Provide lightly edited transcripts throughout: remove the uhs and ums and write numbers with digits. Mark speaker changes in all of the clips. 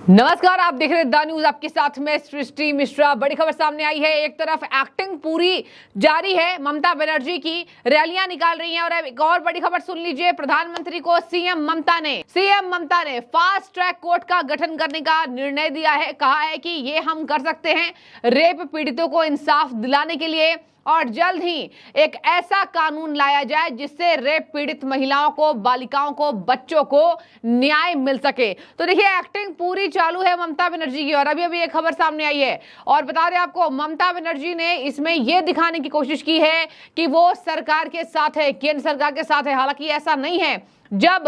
Speaker 1: नमस्कार, आप देख रहे हैं द न्यूज। आपके साथ में सृष्टि मिश्रा। बड़ी खबर सामने आई है। एक तरफ एक्टिंग पूरी जारी है, ममता बनर्जी की रैलियां निकाल रही हैं, और अब एक और बड़ी खबर सुन लीजिए। प्रधानमंत्री को सीएम ममता ने फास्ट ट्रैक कोर्ट का गठन करने का निर्णय दिया है। कहा है कि ये हम कर सकते हैं रेप पीड़ितों को इंसाफ दिलाने के लिए, और जल्द ही एक ऐसा कानून लाया जाए जिससे रेप पीड़ित महिलाओं को, बालिकाओं को, बच्चों को न्याय मिल सके। तो देखिए, एक्टिंग पूरी चालू है ममता बनर्जी की। और अभी एक खबर सामने आई है, और बता दें आपको, ममता बनर्जी ने इसमें यह दिखाने की कोशिश की है कि वो सरकार के साथ है, केंद्र सरकार के साथ है। हालांकि ऐसा नहीं है। जब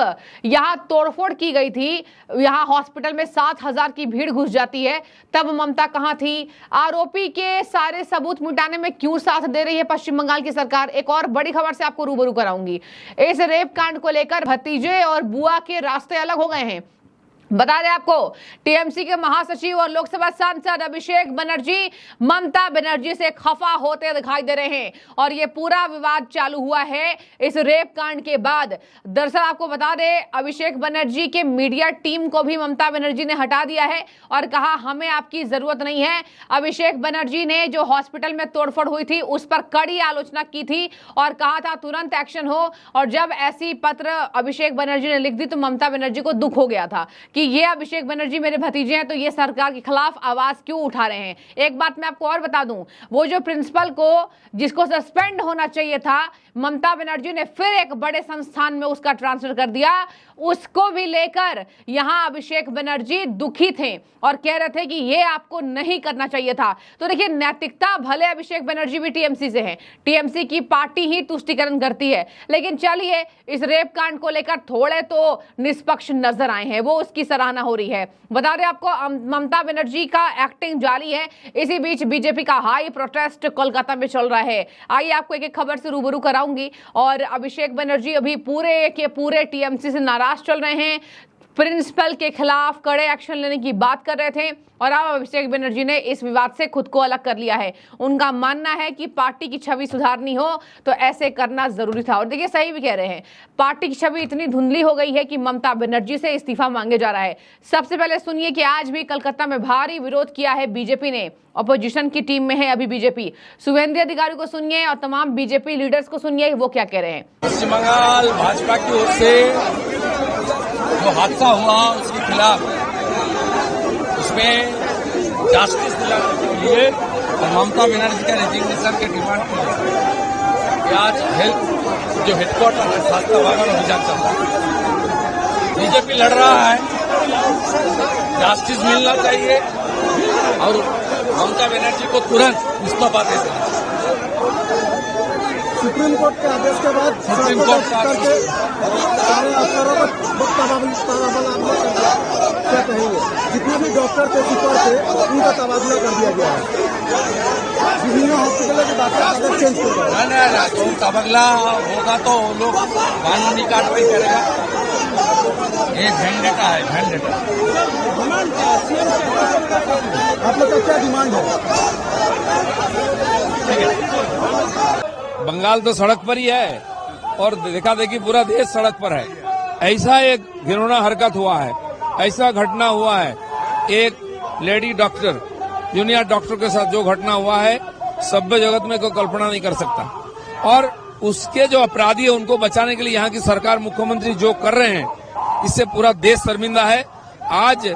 Speaker 1: यहां तोड़फोड़ की गई थी, यहां हॉस्पिटल में 7,000 की भीड़ घुस जाती है, तब ममता कहां थी? आरोपी के सारे सबूत मिटाने में क्यों साथ दे रही है पश्चिम बंगाल की सरकार? एक और बड़ी खबर से आपको रूबरू कराऊंगी। इस रेप कांड को लेकर भतीजे और बुआ के रास्ते अलग हो गए हैं। बता दें आपको, टीएमसी के महासचिव और लोकसभा सांसद अभिषेक बनर्जी ममता बनर्जी से खफा होते दिखाई दे रहे हैं, और ये पूरा विवाद चालू हुआ है इस रेप कांड के बाद। दरअसल आपको बता दें, अभिषेक बनर्जी के मीडिया टीम को भी ममता बनर्जी ने हटा दिया है और कहा हमें आपकी जरूरत नहीं है। अभिषेक बनर्जी ने जो हॉस्पिटल में तोड़फोड़ हुई थी उस पर कड़ी आलोचना की थी और कहा था तुरंत एक्शन हो। और जब ऐसी पत्र अभिषेक बनर्जी ने लिख दी तो ममता बनर्जी को दुख हो गया था कि ये अभिषेक बनर्जी मेरे भतीजे हैं, तो ये सरकार के खिलाफ आवाज क्यों उठा रहे हैं। एक बात मैं आपको और बता दूं, वो जो प्रिंसिपल को जिसको सस्पेंड होना चाहिए था, ममता बनर्जी ने फिर एक बड़े संस्थान में उसका ट्रांसफर कर दिया। उसको भी लेकर यहां अभिषेक बनर्जी दुखी थे और कह रहे थे कि ये आपको नहीं करना चाहिए था। तो देखिए, नैतिकता भले अभिषेक बनर्जी भी टीएमसी से हैं, टीएमसी की पार्टी ही तुष्टीकरण करती है, लेकिन चलिए इस रेप कांड को लेकर थोड़े तो निष्पक्ष नजर आए हैं, वो उसकी सराहना हो रही है। बता दें आपको, ममता बनर्जी का एक्टिंग जारी है। इसी बीच बीजेपी का हाई प्रोटेस्ट कोलकाता में चल रहा है। आइए आपको एक खबर से रूबरू कराऊंगी। और अभिषेक बनर्जी अभी पूरे के पूरे टीएमसी से नाराज चल रहे हैं, प्रिंसिपल के खिलाफ कड़े एक्शन लेने की बात कर रहे थे, और अब अभिषेक बनर्जी ने इस विवाद से खुद को अलग कर लिया है। उनका मानना है कि पार्टी की छवि सुधारनी हो तो ऐसे करना जरूरी था। और देखिए, सही भी कह रहे हैं, पार्टी की छवि इतनी धुंधली हो गई है कि ममता बनर्जी से इस्तीफा मांगे जा रहा है। सबसे पहले सुनिए कि आज भी कलकत्ता में भारी विरोध किया है बीजेपी ने। अपोजिशन की टीम में है अभी बीजेपी। शुभेंदु अधिकारी को सुनिए और तमाम बीजेपी लीडर्स को सुनिए वो क्या कह रहे हैं।
Speaker 2: पश्चिम बंगाल भाजपा की ओर से जो हादसा हुआ उसके खिलाफ, उसमें जस्टिस दिलाने के लिए और ममता बनर्जी का रेजिग्नेशन के डिमांड के लिए आज हेल्थ जो हेडक्वार्टर है शास्त्रा बागान अभियान चल रहा है। बीजेपी लड़ रहा है, जस्टिस मिलना चाहिए और ममता बनर्जी को तुरंत इस्तीफा दे देना।
Speaker 3: सुप्रीम कोर्ट के आदेश के बाद
Speaker 2: सुप्रीम कोर्ट का
Speaker 3: सारे अफसरों को क्या कहेंगे? जितने भी डॉक्टर थे, सुपर थे, उनका तबादला कर दिया गया है। विभिन्न हॉस्पिटलों के डॉक्टर चेंज कर रहे हैं।
Speaker 2: नहीं, तो तबादला होगा तो लोग कानूनी कार्रवाई करेगा। ये वेंडेटा है, वेंडेटा।
Speaker 3: आप लोग का क्या डिमांड है?
Speaker 2: बंगाल तो सड़क पर ही है और देखा देखी पूरा देश सड़क पर है। ऐसा एक घिनौना हरकत हुआ है, ऐसा घटना हुआ है, एक लेडी डॉक्टर, जूनियर डॉक्टर के साथ जो घटना हुआ है, सभ्य जगत में कोई कल्पना नहीं कर सकता। और उसके जो अपराधी है उनको बचाने के लिए यहाँ की सरकार, मुख्यमंत्री जो कर रहे हैं, इससे पूरा देश शर्मिंदा है। आज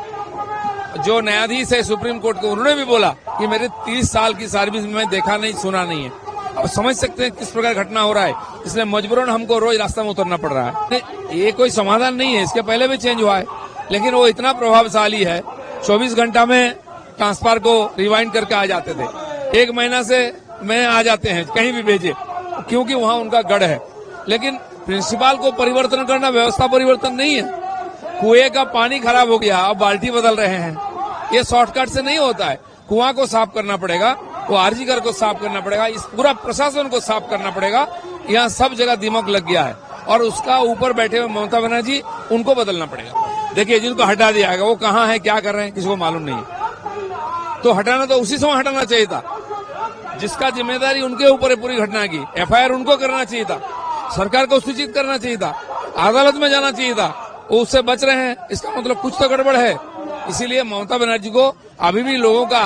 Speaker 2: जो न्यायाधीश है सुप्रीम कोर्ट के, उन्होंने भी बोला कि मेरे 30 साल की सर्विस में देखा नहीं, सुना नहीं है। अब समझ सकते हैं किस प्रकार घटना हो रहा है, इसलिए मजबूरन हमको रोज रास्ता में उतरना पड़ रहा है। ये कोई समाधान नहीं है, इसके पहले भी चेंज हुआ है, लेकिन वो इतना प्रभावशाली है, 24 घंटा में ट्रांसफर को रिवाइंड करके आ जाते थे, 1 महीना से में आ जाते हैं, कहीं भी भेजे, क्योंकि वहां उनका गढ़ है। लेकिन प्रिंसिपल को परिवर्तन करना व्यवस्था परिवर्तन नहीं है। कुएं का पानी खराब हो गया, अब बाल्टी बदल रहे हैं, ये शॉर्टकट से नहीं होता है। कुआं को साफ करना पड़ेगा, वो आरजीकर को साफ करना पड़ेगा, इस पूरा प्रशासन को साफ करना पड़ेगा। यहाँ सब जगह दिमाग लग गया है और उसका ऊपर बैठे हुए ममता बनर्जी, उनको बदलना पड़ेगा। देखिए, जिनको हटा दिया गया वो कहाँ है, क्या कर रहे हैं, किसी को मालूम नहीं है। तो हटाना तो उसी समय हटाना चाहिए था, जिसका जिम्मेदारी उनके ऊपर है पूरी घटना की। एफआईआर उनको करना चाहिए था, सरकार को सूचित करना चाहिए था, अदालत में जाना चाहिए था। वो उससे बच रहे हैं, इसका मतलब कुछ तो गड़बड़ है। इसीलिए ममता बनर्जी को अभी भी लोगों का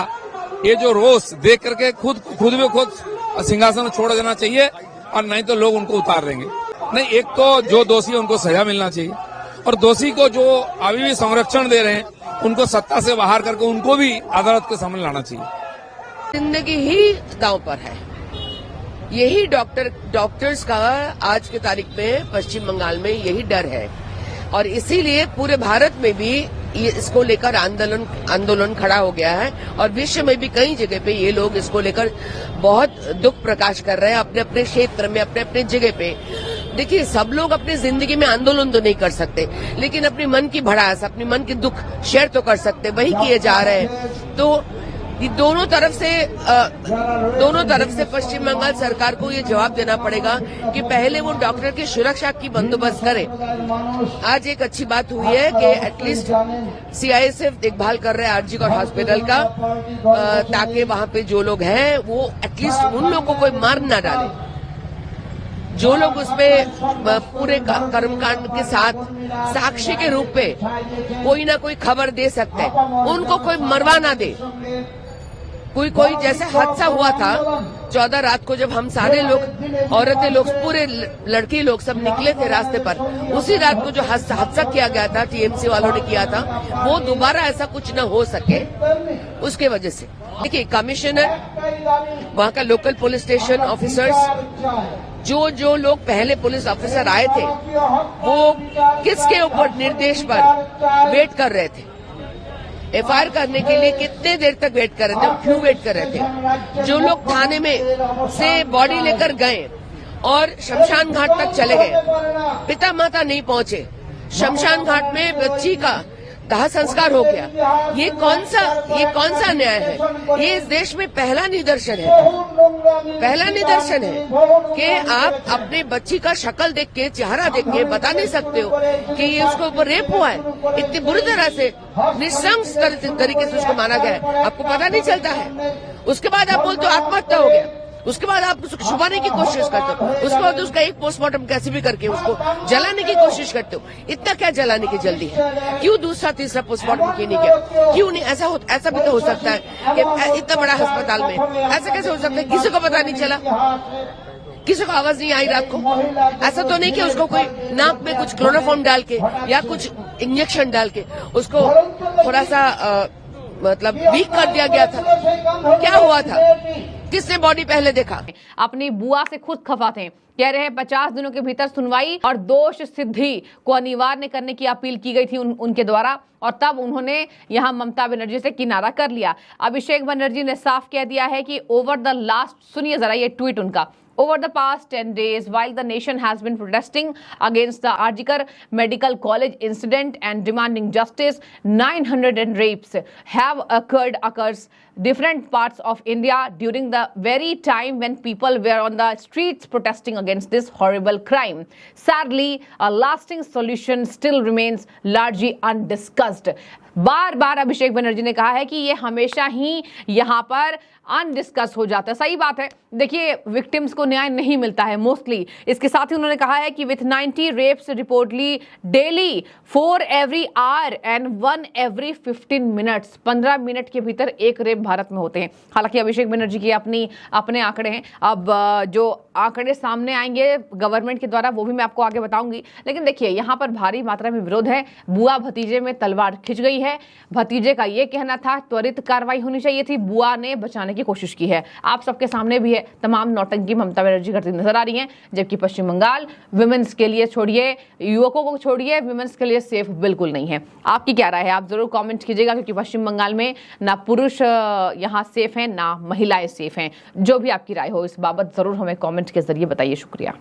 Speaker 2: ये जो रोष देख करके खुद में खुद सिंहासन छोड़ देना चाहिए, और नहीं तो लोग उनको उतार देंगे। नहीं, एक तो जो दोषी है उनको सजा मिलना चाहिए, और दोषी को जो अभी भी संरक्षण दे रहे हैं उनको सत्ता से बाहर करके उनको भी अदालत के सामने लाना चाहिए।
Speaker 4: जिंदगी ही दांव पर है। यही डॉक्टर्स का आज की तारीख में पश्चिम बंगाल में यही डर है, और इसीलिए पूरे भारत में भी इसको लेकर आंदोलन खड़ा हो गया है, और विश्व में भी कई जगह पे ये लोग इसको लेकर बहुत दुख प्रकाश कर रहे हैं अपने अपने क्षेत्र में, अपने अपने जगह पे। देखिए, सब लोग अपनी जिंदगी में आंदोलन तो नहीं कर सकते, लेकिन अपनी मन की भड़ास, अपनी मन की दुख शेयर तो कर सकते, वही किए जा रहे हैं। तो ये दोनों तरफ से पश्चिम बंगाल सरकार को ये जवाब देना पड़ेगा कि पहले वो डॉक्टर की सुरक्षा की बंदोबस्त करे। आज एक अच्छी बात हुई है कि एटलीस्ट सीआईएसएफ देखभाल कर रहे हैं आरजी कौर हॉस्पिटल का, ताकि वहां पे जो लोग हैं वो एटलीस्ट उन लोगों को कोई मार ना डाले। जो लोग उसमें पूरे कर्मकांड के साथ साक्षी के रूप में कोई ना कोई खबर दे सकते हैं, उनको कोई मरवा ना दे। कोई जैसे हादसा हुआ था 14 रात को, जब हम सारे लोग, औरतें लोग, पूरे लड़की लोग सब निकले थे रास्ते पर, उसी रात को जो हादसा किया गया था, टीएमसी वालों ने किया था, वो दोबारा ऐसा कुछ न हो सके उसके वजह से। देखिए, कमिश्नर, वहाँ का लोकल पुलिस स्टेशन ऑफिसर्स, जो लोग पहले पुलिस ऑफिसर आए थे, वो किसके ऊपर निर्देश पर वेट कर रहे थे, एफआईआर करने के लिए कितने देर तक वेट कर रहे थे, क्यों वेट कर रहे थे। जो लोग थाने में से बॉडी लेकर गए और शमशान घाट तक चले गए, पिता माता नहीं पहुंचे, शमशान घाट में बच्ची का दाह संस्कार हो गया। ये कौन सा न्याय है? ये इस देश में पहला निदर्शन है कि आप अपने बच्ची का शक्ल देख के, चेहरा देख के बता नहीं सकते हो कि ये उसके ऊपर रेप हुआ है। इतनी बुरी तरह से, निशंस तरीके से उसको मारा गया है, आपको पता नहीं चलता है। उसके बाद आप बोलते हो आत्महत्या हो गया, उसके बाद आप उसको छुपाने की कोशिश करते हो, उसके बाद उसका एक पोस्टमार्टम कैसे भी करके उसको जलाने की कोशिश करते हो। इतना क्या जलाने की जल्दी है? क्यों दूसरा तीसरा पोस्टमार्टम क्यों नहीं किया? क्यों नहीं? ऐसा भी तो हो सकता है कि इतना बड़ा अस्पताल में ऐसा कैसे हो सकता है? किसी को पता नहीं चला, किसी को आवाज नहीं आई रात को? ऐसा तो नहीं कि उसको कोई नाक में कुछ क्लोरोफॉर्म डाल के या कुछ इंजेक्शन डाल के उसको थोड़ा सा मतलब वीक कर दिया गया था? क्या हुआ था? किसने बॉडी पहले देखा?
Speaker 1: अपनी बुआ से खुद खफा थे, कह रहे हैं 50 दिनों के भीतर सुनवाई और दोष सिद्धि को अनिवार्य करने की अपील की गई थी उनके द्वारा, और तब उन्होंने यहां ममता बनर्जी से किनारा कर लिया। अभिषेक बनर्जी ने साफ कह दिया है कि ओवर द लास्ट, सुनिए जरा ये ट्वीट उनका, Over the past 10 days, while the nation has been protesting against the Arjikar Medical College incident and demanding justice, 900 rapes have occurred across different parts of India during the very time when people were on the streets protesting against this horrible crime. Sadly, a lasting solution still remains largely undiscussed. बार बार अभिषेक बनर्जी ने कहा है कि ये हमेशा ही यहाँ पर अनडिस्कस हो जाता है। सही बात है। देखिए, विक्टिम्स को न्याय नहीं मिलता है मोस्टली। इसके साथ ही उन्होंने कहा है कि with 90 reps reportedly daily, 4 every hour and 1 every 15 minutes, 15 minute के भीतर एक रेप भारत में होते हैं। हालांकि अभिषेक बनर्जी की अपने आंकड़े हैं, अब जो आंकड़े सामने आएंगे गवर्नमेंट के द्वारा वो भी मैं आपको आगे बताऊंगी। लेकिन देखिए, यहाँ पर भारी मात्रा में विरोध है। बुआ भतीजे में तलवार खिंच गई है। भतीजे का ये कहना था त्वरित कार्रवाई होनी चाहिए थी, बुआ ने बचाने की कोशिश की है। आप सबके सामने भी है, तमाम नौटंकी ममता बनर्जी करती नजर आ रही हैं, जबकि पश्चिम बंगाल विमेंस के लिए छोड़िए, युवकों को छोड़िए, विमेंस के लिए सेफ बिल्कुल नहीं है। आपकी क्या राय है? आप जरूर कमेंट कीजिएगा, क्योंकि पश्चिम बंगाल में ना पुरुष यहाँ सेफ हैं ना महिलाएं सेफ हैं। जो भी आपकी राय हो इस बाबत जरूर हमें कमेंट के जरिए बताइए। शुक्रिया।